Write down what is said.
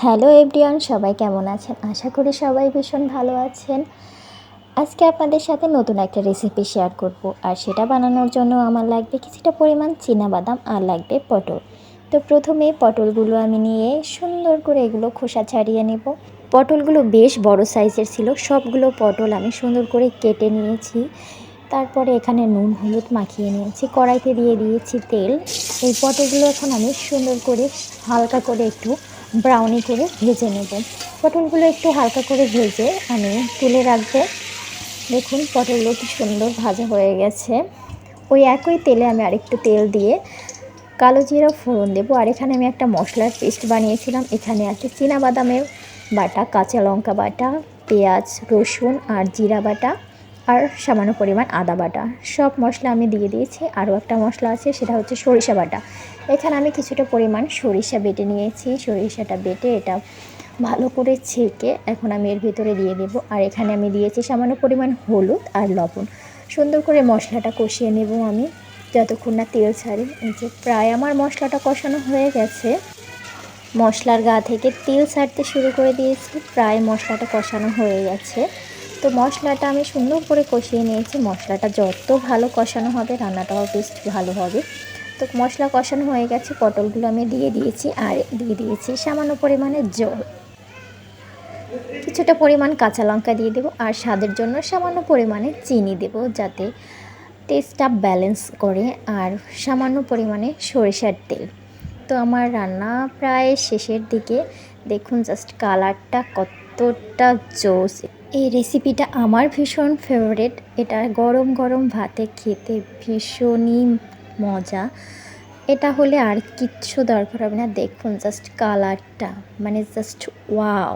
Hello everyone, সবাই কেমন আছেন? আশা করি সবাই ভীষণ ভালো আছেন। আজকে আপনাদের সাথে নতুন একটা রেসিপি শেয়ার করব, আর সেটা বানানোর জন্য আমার লাগবে কিছুটা পরিমাণ বাদাম আর লাগবে পটল। তো প্রথমে পটলগুলো আমি নিয়ে সুন্দর করে এগুলো খোসা ছাড়িয়ে নেব। পটলগুলো বেশ বড় সাইজের ছিল, সবগুলো পটল আমি সুন্দর করে কেটে নিয়েছি। তারপরে এখানে নুন হলুদ মাখিয়ে নিয়েছি, কড়াইতে দিয়ে দিয়েছি তেল। এই পটলগুলো এখন আমি সুন্দর করে হালকা করে একটু ব্রাউনি করে ভেজে নেব। পটলগুলো একটু হালকা করে ভেজে আমি তুলে রাখবো। দেখুন পটলগুলো কি সুন্দর ভাজা হয়ে গেছে। ওই একই তেলে আমি আরেকটু তেল দিয়ে কালো জিরা ফোড়ন দেবো। আর এখানে আমি একটা মশলার পেস্ট বানিয়েছিলাম। এখানে আছে বাদামের বাটা, কাঁচা লঙ্কা বাটা, পেঁয়াজ রসুন আর জিরা বাটা আর সামান্য পরিমাণ আদা বাটা, সব মশলা আমি দিয়ে দিয়েছি। আরও একটা মশলা আছে, সেটা হচ্ছে সরিষা বাটা। এখানে আমি কিছুটা পরিমাণ সরিষা বেটে নিয়েছি। সরিষাটা বেটে এটা ভালো করে ছেঁকে এখন আমি এর ভিতরে দিয়ে দেবো। আর এখানে আমি দিয়েছি সামান্য পরিমাণ হলুদ আর লবণ। সুন্দর করে মশলাটা কষিয়ে নেব আমি যতক্ষণ না তেল ছাড়ে। এই যে প্রায় আমার মশলাটা কষানো হয়ে গেছে, মশলার গা থেকে তেল ছাড়তে শুরু করে দিয়েছি, প্রায় মশলাটা কষানো হয়ে গেছে। তো মশলাটা আমি সুন্দর করে কষিয়ে নিয়েছি। মশলাটা যত ভালো কষানো হবে রান্নাটাও বেশ ভালো হবে। তো মশলা কষানো হয়ে গেছে, পটলগুলো আমি দিয়ে দিয়েছি আর দিয়ে দিয়েছি সামান্য পরিমাণে জল, কিছুটা পরিমাণ কাঁচা লঙ্কা দিয়ে দেবো আর স্বাদের জন্য সামান্য পরিমাণে চিনি দেবো যাতে টেস্টটা ব্যালেন্স করে, আর সামান্য পরিমাণে সরিষার তেল। তো আমার রান্না প্রায় শেষের দিকে। দেখুন জাস্ট কালারটা কতটা জোস। এই রেসিপিটা আমার ভীষণ ফেভারিট। এটা গরম গরম ভাতে খেতে ভীষণই মজা। এটা হলে আর কিচ্ছু দরকার হবে না। দেখুন জাস্ট কালারটা, মানে জাস্ট ওয়াও।